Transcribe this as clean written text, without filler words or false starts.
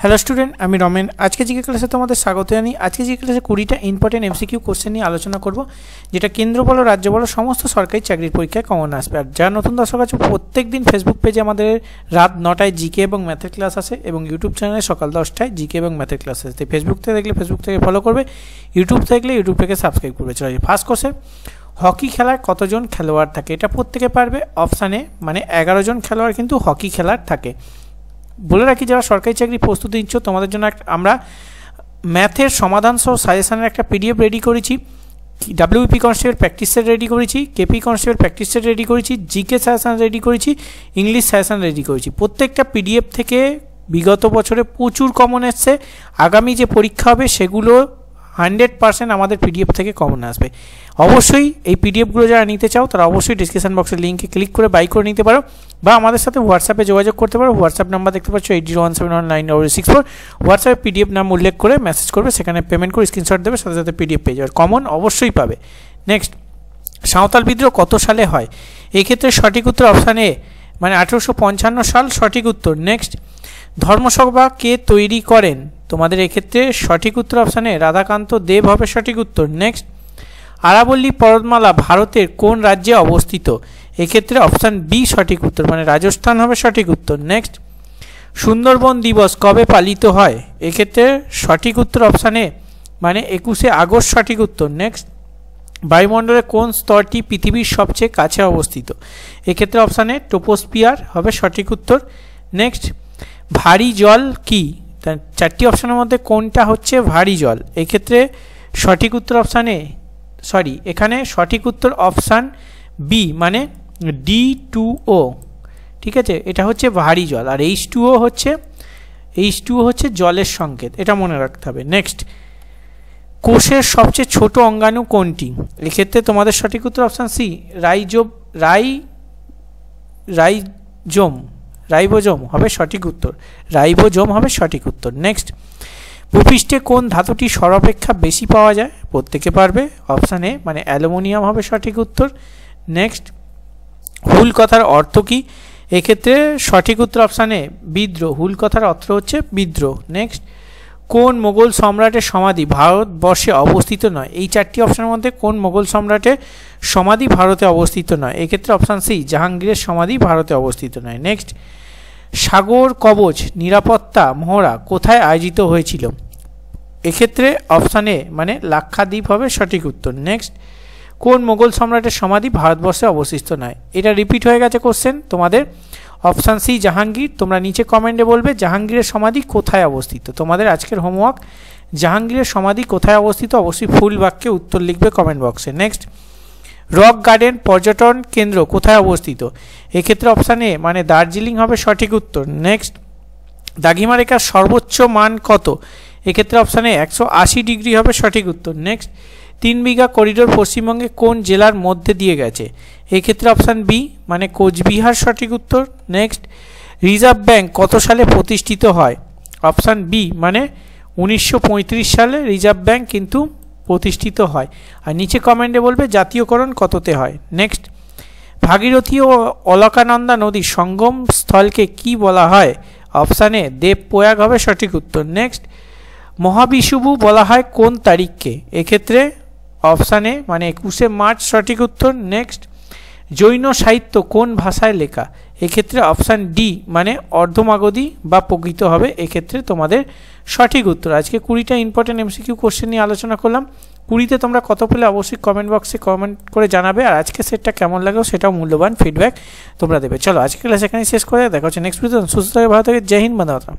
Hello student, আমি রমেন। আজকে GK ক্লাসে তোমাদের স্বাগত জানাই। আজকে জিকে ক্লাসে 20টা ইম্পর্টেন্ট এমসিকিউ কোশ্চেন নিয়ে আলোচনা করব, যেটা কেন্দ্র বলো রাজ্য বলো সমস্ত সরকারি চাকরির পরীক্ষায় কমন আসবে। আর যারা নতুন দর্শক আছে, প্রত্যেক দিন ফেসবুক পেজে আমাদের রাত 9টায় জিকে এবং ম্যাথের ক্লাস আসে এবং ইউটিউব চ্যানেলে সকাল 10টায় জিকে এবং ম্যাথের ক্লাস আসে। তাই ফেসবুক থেকে দেখলে ফেসবুক থেকে ফলো করবে, ইউটিউব দেখলে ইউটিউব থেকে সাবস্ক্রাইব করবে। চলো, ফার্স্ট কোশ্চেন, হকি খেলায় কতজন খেলোয়াড় থাকে? এটা প্রত্যেকে পারবে। অপশানে মানে 11 জন খেলোয়াড় কিন্তু হকি খেলার থাকে। বলে রাখি, যারা সরকারি চাকরি প্রস্তুতি নিচ্ছ তোমাদের জন্য আমরা ম্যাথের সমাধান সহ সাজেশনের একটা পিডিএফ রেডি করেছি। WP constable practice set ready করেছি, KP constable practice set ready করেছি, জিকে সাজেশন রেডি করেছি, ইংলিশ সাজেশন রেডি করেছি। প্রত্যেকটা পিডিএফ থেকে বিগত বছরে প্রচুর কমন এসছে। আগামী যে পরীক্ষা হবে সেগুলো 100% আমাদের পিডিএফ থেকে কমন আসবে। অবশ্যই এই পিডিএফগুলো যারা নিতে চাও তারা অবশ্যই ডিসক্রিপশন বক্সের লিঙ্কে ক্লিক করে বাই করে নিতে পারো, বা আমাদের সাথে হোয়াটসঅ্যাপে যোগাযোগ করতে পারো। হোয়াটসঅ্যাপ নাম্বার দেখতে পাচ্ছ 80171964। হোয়াটসঅ্যাপে পিডিএফ নাম উল্লেখ করে মেসেজ করবে, সেখানে পেমেন্ট করে স্ক্রিনশট দেবে, সাথে সাথে পিডিএফ পেয়ে যাবে। কমন অবশ্যই পাবে। নেক্সট, সাঁওতাল বিদ্রোহ কত সালে হয়? এক্ষেত্রে সঠিক উত্তর অপশান এ, মানে 1855 সাল সঠিক উত্তর। নেক্সট, ধর্মসভা কে তৈরি করেন? তোমাদের এক্ষেত্রে সঠিক উত্তর অপশানে রাধাকান্ত দেব হবে সঠিক উত্তর। নেক্সট, আরাবল্লী পর্বতমালা ভারতের কোন রাজ্যে অবস্থিত? এক্ষেত্রে অপশান বি সঠিক উত্তর, মানে রাজস্থান হবে সঠিক উত্তর। নেক্সট, সুন্দরবন দিবস কবে পালিত হয়? এক্ষেত্রে সঠিক উত্তর অপশান এ, মানে 21শে আগস্ট সঠিক উত্তর। নেক্সট, বায়ুমণ্ডলের কোন স্তরটি পৃথিবীর সবচেয়ে কাছে অবস্থিত? এক্ষেত্রে অপশানে ট্রপোস্ফিয়ার হবে সঠিক উত্তর। নেক্সট, ভারী জল কি? চারটি অপশানের মধ্যে কোনটা হচ্ছে ভারী জল? এক্ষেত্রে সঠিক উত্তর অপশানে এখানে সঠিক উত্তর অপশান বি, মানে D2O। ঠিক আছে, এটা হচ্ছে ভারী জল। আর H2O হচ্ছে জলের সংকেত, এটা মনে রাখতে হবে। নেক্সট, কোষের সবচেয়ে ছোট অঙ্গাণু কোনটি? এক্ষেত্রে তোমাদের সঠিক উত্তর অপশান সি, রাইবোজোম হবে সঠিক উত্তর। রাইবোজোম হবে সঠিক উত্তর। নেক্সট, ভূপৃষ্ঠে কোন ধাতুটি সর্বাপেক্ষা বেশি পাওয়া যায়? প্রত্যেকে পারবে। অপশান এ, মানে অ্যালুমিনিয়াম হবে সঠিক উত্তর। নেক্সট, হুল কথার অর্থ কি? এক্ষেত্রে সঠিক উত্তর অপশান এ, বিদ্রোহ। হুল কথার অর্থ হচ্ছে বিদ্রোহ। নেক্সট, কোন মোগল সম্রাটের সমাধি ভারতবর্ষে অবস্থিত নয়? এই চারটি অপশানের মধ্যে কোন মোগল সম্রাটের সমাধি ভারতে অবস্থিত নয়? এক্ষেত্রে অপশান সি, জাহাঙ্গীরের সমাধি ভারতে অবস্থিত নয়। নেক্সট, সাগর কবচ নিরাপত্তা মহড়া কোথায় আয়োজিত হয়েছিল? এক্ষেত্রে অপশান এ, মানে লাক্ষাদ্বীপ হবে সঠিক উত্তর। নেক্সট, কোন মোগল সম্রাটের সমাধি ভারতবর্ষে অবস্থিত নয়? এটা রিপিট হয়ে গেছে কোশ্চেন তোমাদের। Option C, Jahangir. তোমরা নিচে কমেন্টে বলবে জাহাঙ্গীরের সমাধি কোথায় অবস্থিত। তোমাদের আজকের হোমওয়ার্ক, জাহাঙ্গীরের সমাধি কোথায় অবস্থিত অবশ্যই ফুল বাক্যে উত্তর লিখবে কমেন্ট বক্সে। নেক্সট, রক গার্ডেন পর্যটন কেন্দ্র কোথায় অবস্থিত? এক্ষেত্রে অপশান এ, মানে দার্জিলিং হবে সঠিক উত্তর। নেক্সট, দ্রাঘিমা রেখার সর্বোচ্চ মান কত? এক্ষেত্রে অপশান এ 180 ডিগ্রি হবে সঠিক উত্তর। নেক্সট, 3 বিঘা করিডোর পশ্চিমবঙ্গে কোন জেলার মধ্যে দিয়ে গেছে? এক্ষেত্রে অপশান বি, মানে কোচবিহার সঠিক উত্তর। নেক্সট, রিজার্ভ ব্যাঙ্ক কত সালে প্রতিষ্ঠিত হয়? অপশান বি, মানে 1935 সালে রিজার্ভ ব্যাঙ্ক কিন্তু প্রতিষ্ঠিত হয়। আর নিচে কমেন্টে বলবে জাতীয়করণ কততে হয়? নেক্সট, ভাগীরথী ও অলকানন্দা নদীর সঙ্গম স্থলকে কি বলা হয়? অপশান এ, দেবপ্রয়াগ হবে সঠিক উত্তর। নেক্সট, মহাবিষুবু বলা হয় কোন তারিখকে? এক্ষেত্রে অপশান এ, মানে 21শে মার্চ সঠিক উত্তর। নেক্সট, জৈন সাহিত্য কোন ভাষায় লেখা? এক্ষেত্রে অপশান ডি, মানে অর্ধমাগধী বা প্রকৃত হবে এক্ষেত্রে তোমাদের সঠিক উত্তর। আজকে 20টা ইম্পর্টেন্ট এমসিকিউ কোশ্চেন নিয়ে আলোচনা করলাম। 20তে তোমরা কত পেলে অবশ্যই কমেন্ট বক্সে কমেন্ট করে জানাবে। আর আজকে সেটটা কেমন লাগেও সেটাও মূল্যবান ফিডব্যাক তোমরা দেবে। চলো, আজকে ক্লাস এখানেই শেষ করে দেখা হচ্ছে নেক্সট ভিডিও। সুস্থ থাকে, ভালো থাকে, জয় হিন্দ, বন্দে মাতরম।